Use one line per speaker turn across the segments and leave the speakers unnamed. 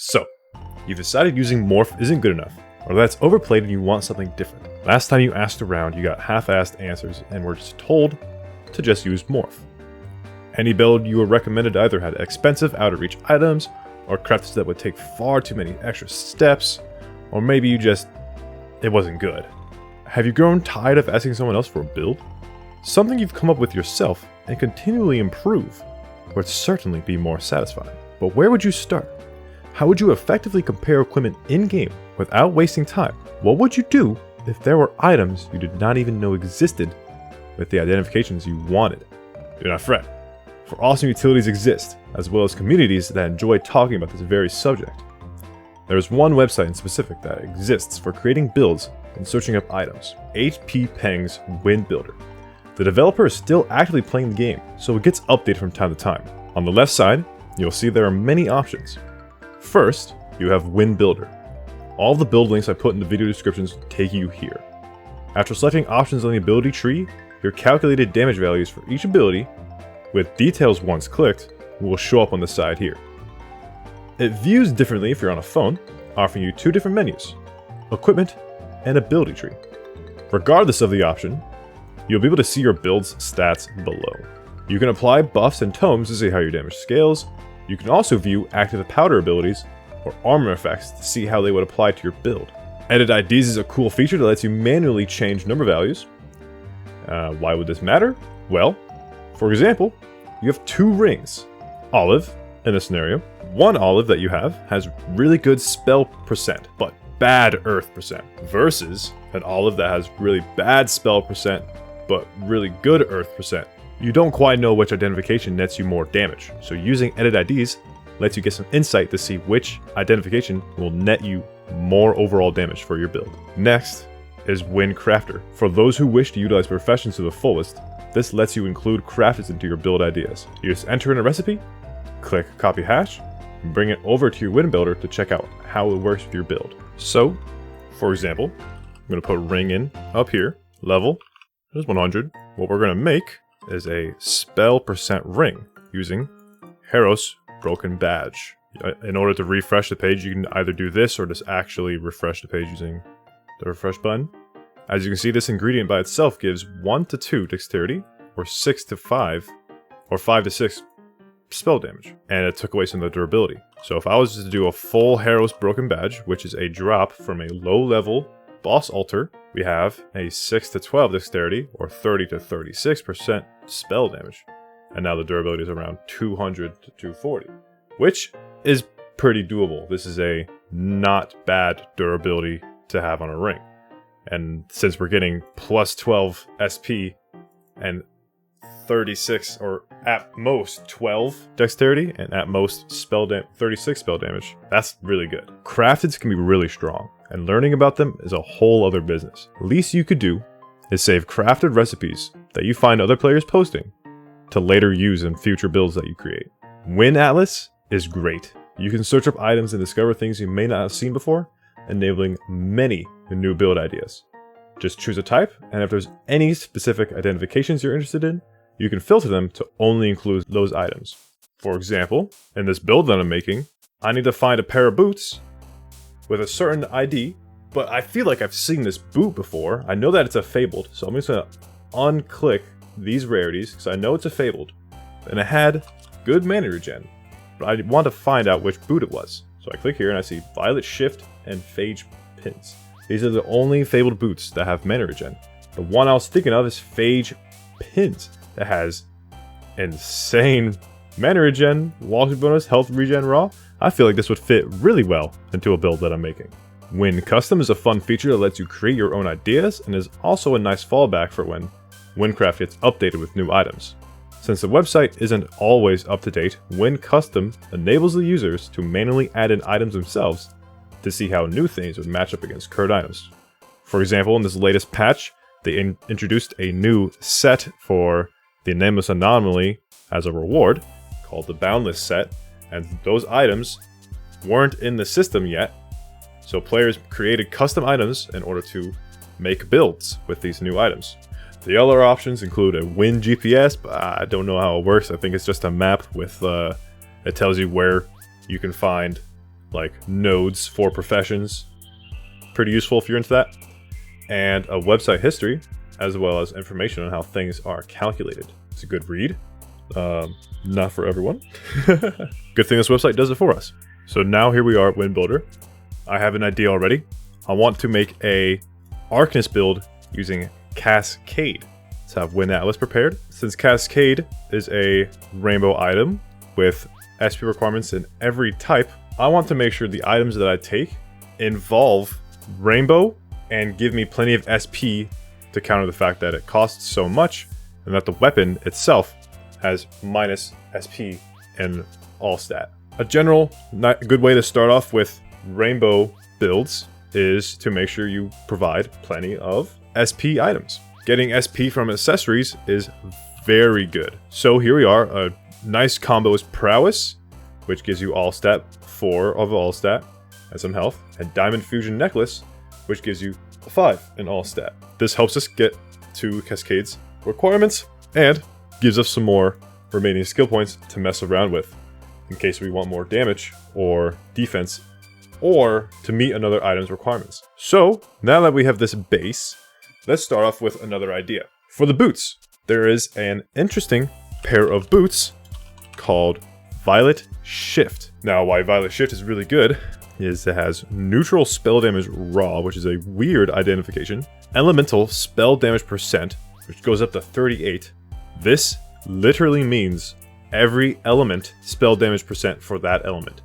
So, you've decided using morph isn't good enough, or that it's overplayed and you want something different. Last time you asked around, you got half-assed answers and were just told to just use morph. Any build you were recommended either had expensive out-of-reach items, or crafts that would take far too many extra steps, or maybe it wasn't good. Have you grown tired of asking someone else for a build? Something you've come up with yourself and continually improve would certainly be more satisfying. But where would you start? How would you effectively compare equipment in-game without wasting time? What would you do if there were items you did not even know existed with the identifications you wanted? Do not fret, for awesome utilities exist, as well as communities that enjoy talking about this very subject. There is one website in specific that exists for creating builds and searching up items, hppeng's Wynn Builder. The developer is still actively playing the game, so it gets updated from time to time. On the left side, you'll see there are many options. First, you have Wynn Builder. All the build links I put in the video descriptions take you here. After selecting options on the ability tree, your calculated damage values for each ability, with details once clicked, will show up on the side here. It views differently if you're on a phone, offering you two different menus, equipment and ability tree. Regardless of the option, you'll be able to see your build's stats below. You can apply buffs and tomes to see how your damage scales. You can also view active powder abilities or armor effects to see how they would apply to your build. Edit IDs is a cool feature that lets you manually change number values. Why would this matter? Well, for example, you have two rings. Olive, in this scenario. One olive that you have has really good spell percent, but bad earth percent, versus an olive that has really bad spell percent, but really good earth percent. You don't quite know which identification nets you more damage, so using edit IDs lets you get some insight to see which identification will net you more overall damage for your build. Next is Wynncrafter. For those who wish to utilize professions to the fullest, this lets you include crafters into your build ideas. You just enter in a recipe, click copy hash, and bring it over to your Wynn Builder to check out how it works with your build. So, for example, I'm going to put ring in up here, level is 100. What we're going to make is a spell percent ring using Heros Broken Badge. In order to refresh the page, you can either do this or just actually refresh the page using the refresh button. As you can see, this ingredient by itself gives 1 to 2 dexterity, or 6 to 5, or 5 to 6 spell damage, and it took away some of the durability. So if I was to do a full Heros Broken Badge, which is a drop from a low level boss altar, we have a 6 to 12 dexterity, or 30 to 36% spell damage. And now the durability is around 200 to 240, which is pretty doable. This is a not bad durability to have on a ring. And since we're getting plus 12 SP and 36 or at most 12 dexterity and at most 36 spell damage, that's really good. Crafteds can be really strong, and learning about them is a whole other business. Least you could do is save crafted recipes that you find other players posting to later use in future builds that you create. Wynn Atlas is great. You can search up items and discover things you may not have seen before, enabling many new build ideas. Just choose a type, and if there's any specific identifications you're interested in, you can filter them to only include those items. For example, in this build that I'm making, I need to find a pair of boots with a certain ID, but I feel like I've seen this boot before. I know that it's a fabled, so I'm just gonna unclick these rarities, because I know it's a fabled, and it had good mana regen, but I want to find out which boot it was. So I click here and I see Violet Shift and Phage Pins. These are the only fabled boots that have mana regen. The one I was thinking of is Phage Pins, that has insane mana regen, walking bonus, health regen raw. I feel like this would fit really well into a build that I'm making. Wynn Custom is a fun feature that lets you create your own ideas and is also a nice fallback for when Wynncraft gets updated with new items. Since the website isn't always up to date, Wynn Custom enables the users to manually add in items themselves to see how new things would match up against current items. For example, in this latest patch, they introduced a new set for the Nameless Anomaly as a reward, called the Boundless set, and those items weren't in the system yet, so players created custom items in order to make builds with these new items. The other options include a Wynn GPS, but I don't know how it works. I think it's just a map with, it tells you where you can find like nodes for professions. Pretty useful if you're into that. And a website history, as well as information on how things are calculated. It's a good read. Not for everyone. Good thing this website does it for us. So now here we are at Wynn Builder. I have an idea already. I want to make a Arcanist build using Cascade. Let's have Wynn Atlas prepared. Since Cascade is a rainbow item with SP requirements in every type, I want to make sure the items that I take involve rainbow and give me plenty of SP to counter the fact that it costs so much and that the weapon itself has minus SP in all stat. A general good way to start off with rainbow builds is to make sure you provide plenty of SP items. Getting SP from accessories is very good. So here we are, a nice combo is Prowess, which gives you all stat, 4 of all stat, and some health, and Diamond Fusion Necklace, which gives you a 5 in all stat. This helps us get to Cascade's requirements and gives us some more remaining skill points to mess around with in case we want more damage or defense or to meet another item's requirements. So now that we have this base, let's start off with another idea. For the boots, there is an interesting pair of boots called Violet Shift. Now, why Violet Shift is really good is it has neutral spell damage raw, which is a weird identification, elemental spell damage percent, which goes up to 38. This literally means every element spell damage percent for that element.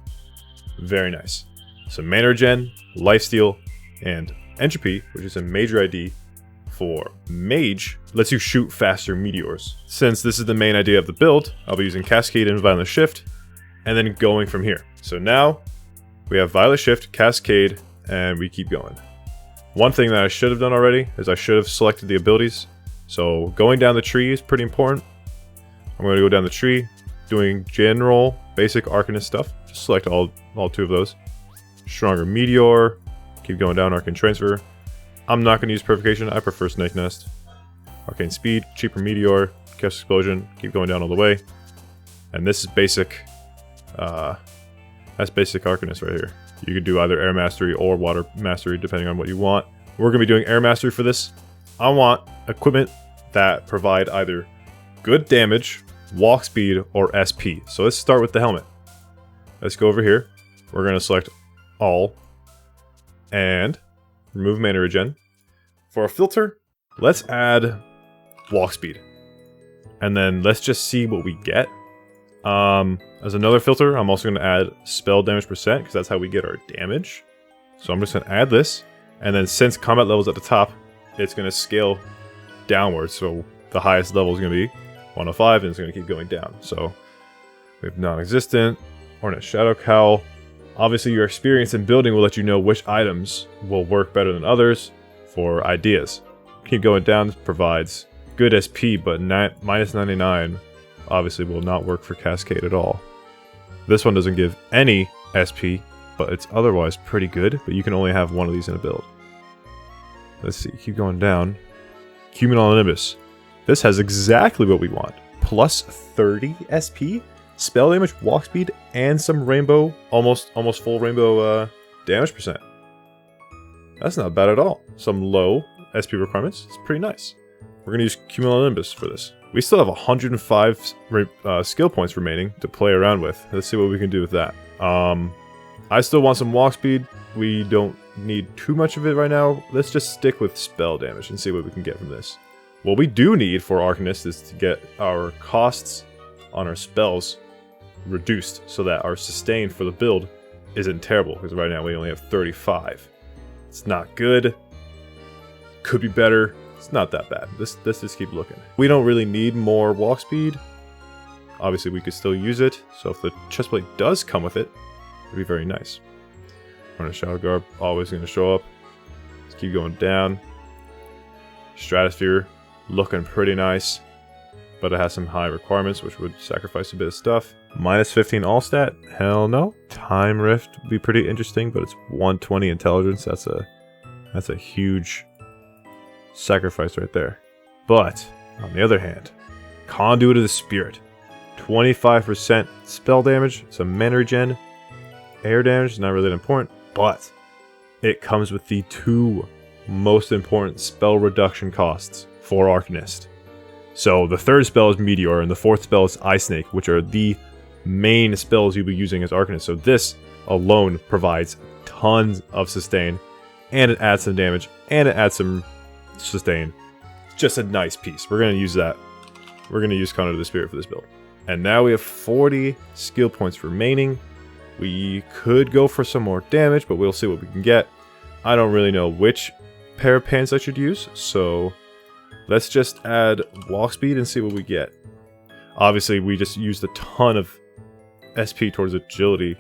Very nice. Some mana regen, lifesteal, and entropy, which is a major ID for mage, lets you shoot faster meteors. Since this is the main idea of the build, I'll be using Cascade and Violet Shift, and then going from here. So now we have Violet Shift, Cascade, and we keep going. One thing that I should have done already is I should have selected the abilities. So going down the tree is pretty important. I'm going to go down the tree, doing general basic Arcanist stuff. Just select all 2 of those. Stronger Meteor, keep going down, Arcane Transfer. I'm not going to use Purification, I prefer Snake Nest. Arcane Speed, cheaper Meteor, Chaos Explosion, keep going down all the way. And this is basic, that's basic Arcanist right here. You could do either Air Mastery or Water Mastery depending on what you want. We're going to be doing Air Mastery for this. I want equipment that provide either good damage, walk speed, or SP. So let's start with the helmet. Let's go over here. We're going to select all and remove mana regen. For a filter, let's add walk speed. And then let's just see what we get. As another filter, I'm also going to add spell damage percent because that's how we get our damage. So I'm just going to add this. And then since combat level is at the top, it's going to scale downwards. So the highest level is going to be 105 and it's going to keep going down. So we have non-existent, Hornet Shadow Cowl. Obviously your experience in building will let you know which items will work better than others for ideas. Keep going down, provides good SP, but minus 99 obviously will not work for Cascade at all. This one doesn't give any SP, but it's otherwise pretty good, but you can only have one of these in a build. Let's see, keep going down. Cumulonimbus. This has exactly what we want. Plus 30 SP, spell damage, walk speed, and some rainbow, almost full rainbow damage percent. That's not bad at all. Some low SP requirements. It's pretty nice. We're going to use Cumulonimbus for this. We still have 105 skill points remaining to play around with. Let's see what we can do with that. I still want some walk speed. We don't need too much of it right now. Let's just stick with spell damage and see what we can get from this. What we do need for Arcanist is to get our costs on our spells reduced so that our sustain for the build isn't terrible, because right now we only have 35. It's not good. Could be better. It's not that bad. Let's just keep looking. We don't really need more walk speed. Obviously we could still use it, so if the chestplate does come with it, it'd be very nice. Running Shadow Garb, always going to show up. Let's keep going down. Stratosphere, looking pretty nice, but it has some high requirements, which would sacrifice a bit of stuff. Minus 15 all stat? Hell no. Time Rift would be pretty interesting, but it's 120 intelligence. That's a huge sacrifice right there. But on the other hand, Conduit of the Spirit, 25% spell damage, some mana regen, Air damage is not really that important, but it comes with the 2 most important spell reduction costs for Arcanist. So the 3rd spell is Meteor, and the 4th spell is Ice Snake, which are the main spells you'll be using as Arcanist. So this alone provides tons of sustain, and it adds some damage, and it adds some sustain. Just a nice piece. We're going to use that. We're going to use Conduit of the Spirit for this build. And now we have 40 skill points remaining. We could go for some more damage, but we'll see what we can get. I don't really know which pair of pants I should use, so let's just add walk speed and see what we get. Obviously, we just used a ton of SP towards agility,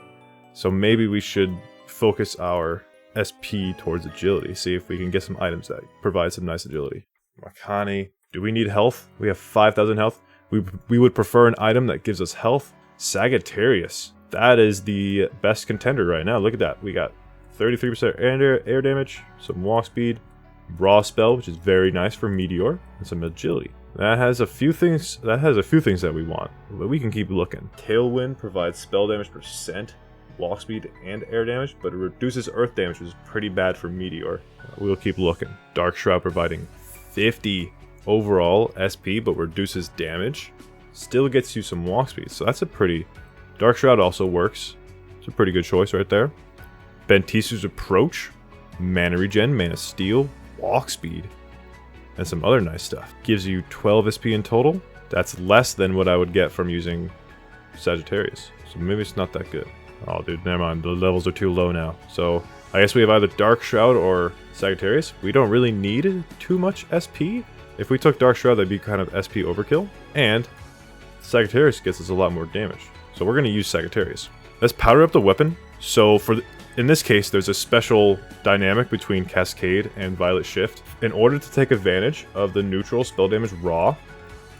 so maybe we should focus our SP towards agility, see if we can get some items that provide some nice agility. Makani, do we need health? We have 5,000 health. We would prefer an item that gives us health. Sagittarius, that is the best contender right now. Look at that, we got 33% air damage, some walk speed, raw spell, which is very nice for Meteor, and some agility. That has a few things that we want, but we can keep looking. Tailwind provides spell damage %, walk speed, and air damage, but it reduces earth damage, which is pretty bad for Meteor. We'll keep looking. Dark Shroud providing 50 overall SP, but reduces damage. Still gets you some walk speed, so that's a pretty... Dark Shroud also works. It's a pretty good choice right there. Bentisu's Approach, mana regen, mana steal, walk speed, and some other nice stuff. Gives you 12 SP in total. That's less than what I would get from using Sagittarius, so maybe it's not that good. Oh dude, never mind, the levels are too low now. So I guess we have either Dark Shroud or Sagittarius. We don't really need too much SP. If we took Dark Shroud, that'd be kind of SP overkill, and Sagittarius gets us a lot more damage. So we're going to use Sagittarius. Let's powder up the weapon. So in this case, there's a special dynamic between Cascade and Violet Shift. In order to take advantage of the neutral spell damage raw,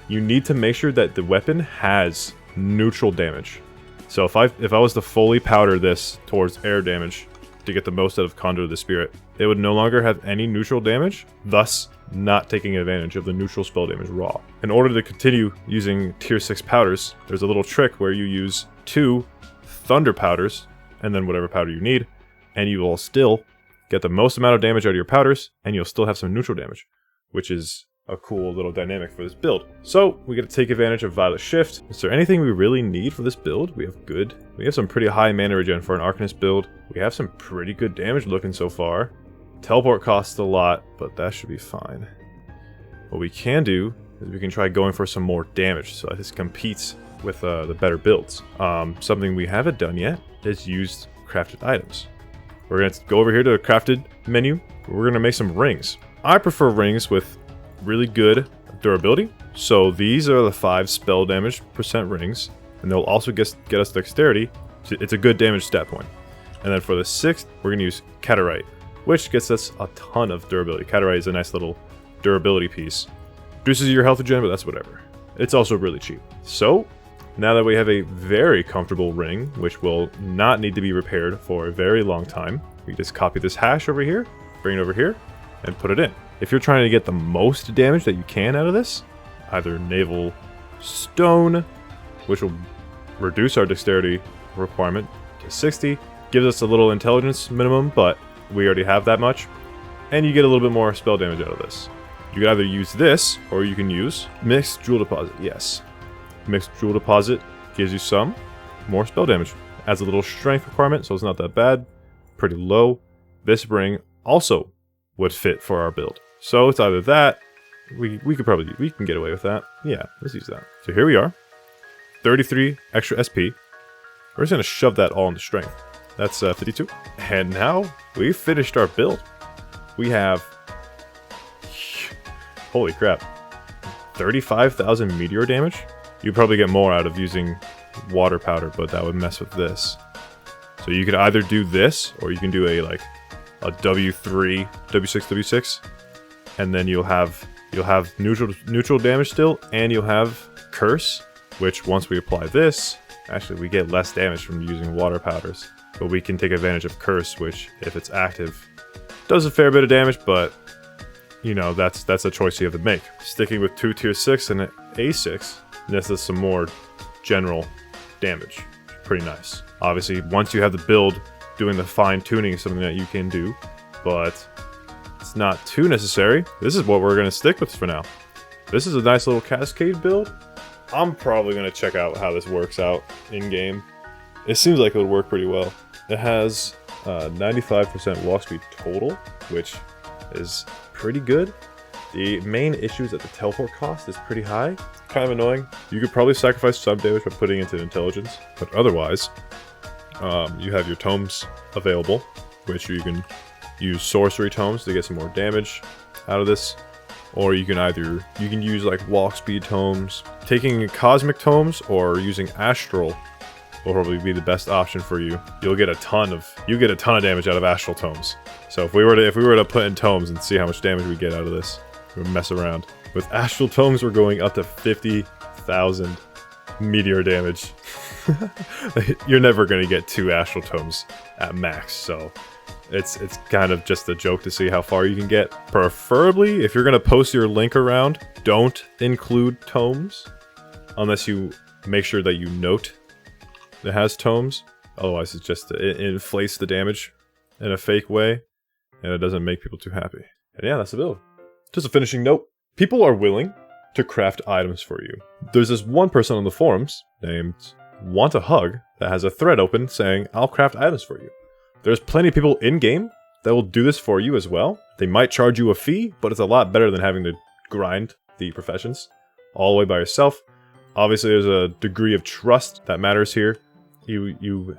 you need to make sure that the weapon has neutral damage. So if I was to fully powder this towards air damage to get the most out of Conduit of the Spirit, it would no longer have any neutral damage, thus not taking advantage of the neutral spell damage raw. In order to continue using tier 6 powders, there's a little trick where you use 2 thunder powders, and then whatever powder you need, and you will still get the most amount of damage out of your powders, and you'll still have some neutral damage, which is a cool little dynamic for this build. So we get to take advantage of Violet Shift. Is there anything we really need for this build? We have some pretty high mana regen for an Arcanist build. We have some pretty good damage looking so far. Teleport costs a lot, but that should be fine. What we can do is we can try going for some more damage, so that this competes with the better builds. Something we haven't done yet is used crafted items. We're going to go over here to the crafted menu. We're going to make some rings. I prefer rings with really good durability. So these are the 5 spell damage % rings, and they'll also get us dexterity. It's a good damage stat point. And then for the 6th, we're going to use Catarite, which gets us a ton of durability. Catarite is a nice little durability piece. Reduces your health regen, but that's whatever. It's also really cheap. So now that we have a very comfortable ring, which will not need to be repaired for a very long time, we just copy this hash over here, bring it over here, and put it in. If you're trying to get the most damage that you can out of this, either Naval Stone, which will reduce our dexterity requirement to 60, gives us a little intelligence minimum, but we already have that much, and you get a little bit more spell damage out of this. You can either use this, or you can use Mixed Jewel Deposit. Yes. Mixed Jewel Deposit gives you some more spell damage. Adds a little strength requirement, so it's not that bad. Pretty low. This ring also would fit for our build. So it's either that, we can get away with that. Yeah, let's use that. So here we are. 33 extra SP. We're just going to shove that all into strength. That's 52. And now we've finished our build. We have... Holy crap. 35,000 meteor damage? You'd probably get more out of using water powder, but that would mess with this. So you could either do this, or you can do a W3, W6, W6, and then you'll have neutral damage still, and you'll have curse, which once we apply this, actually we get less damage from using water powders. But we can take advantage of curse, which if it's active, does a fair bit of damage, but you know, that's a choice you have to make. Sticking with 2 tier 6 and an A6, this is some more general damage. Pretty nice. Obviously, once you have the build, doing the fine-tuning is something that you can do, but it's not too necessary. This is what we're going to stick with for now. This is a nice little cascade build. I'm probably going to check out how this works out in-game. It seems like it would work pretty well. It has 95% walk speed total, which is pretty good. The main issue is that the teleport cost is pretty high. Kind of annoying. You could probably sacrifice some damage by putting it into intelligence, but otherwise, you have your tomes available, which you can use sorcery tomes to get some more damage out of this, or you can use like walk speed tomes. Taking cosmic tomes or using astral will probably be the best option for you. You get a ton of damage out of astral tomes. So if we were to put in tomes and see how much damage we get out of this, we would mess around. With astral tomes, we're going up to 50,000 meteor damage. You're never going to get 2 astral tomes at max, so it's kind of just a joke to see how far you can get. Preferably, if you're going to post your link around, don't include tomes unless you make sure that you note it has tomes. Otherwise, it inflates the damage in a fake way, and it doesn't make people too happy. And yeah, that's the build. Just a finishing note. People are willing to craft items for you. There's this one person on the forums named Want a Hug that has a thread open saying, I'll craft items for you. There's plenty of people in-game that will do this for you as well. They might charge you a fee, but it's a lot better than having to grind the professions all the way by yourself. Obviously, there's a degree of trust that matters here. You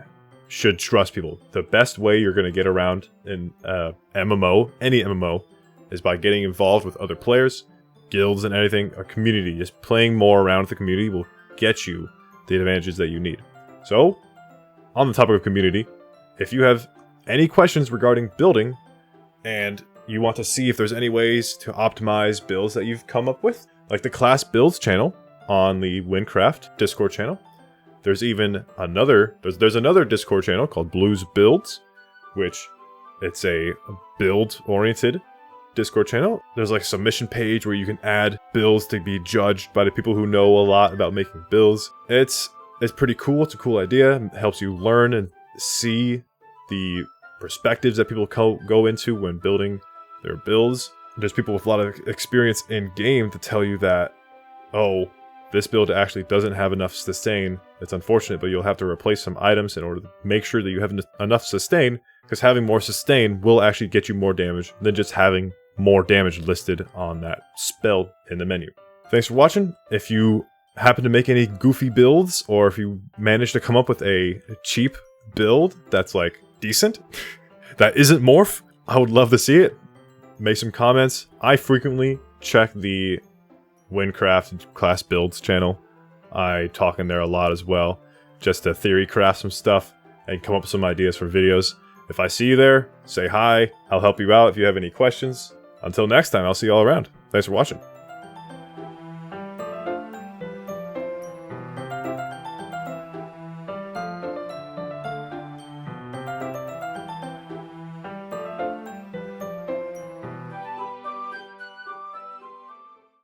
should trust people. The best way you're going to get around in MMO, any MMO, is by getting involved with other players, guilds and anything, a community. Just playing more around the community will get you the advantages that you need. So, on the topic of community, if you have any questions regarding building, and you want to see if there's any ways to optimize builds that you've come up with, like the class builds channel on the Wynncraft Discord channel. There's even another Discord channel called Blues Builds, which it's a build-oriented Discord channel. There's like a submission page where you can add builds to be judged by the people who know a lot about making builds. It's pretty cool. It's a cool idea. It helps you learn and see the perspectives that people go into when building their builds. There's people with a lot of experience in game to tell you that, oh, this build actually doesn't have enough sustain. It's unfortunate, but you'll have to replace some items in order to make sure that you have enough sustain, because having more sustain will actually get you more damage than just having more damage listed on that spell in the menu. Thanks for watching. If you happen to make any goofy builds, or if you manage to come up with a cheap build that's like decent, that isn't morph, I would love to see it. Make some comments. I frequently check the Wynncraft class builds channel. I talk in there a lot as well, just to theory craft some stuff and come up with some ideas for videos. If I see you there, say hi. I'll help you out if you have any questions. Until next time, I'll see you all around. Thanks for watching.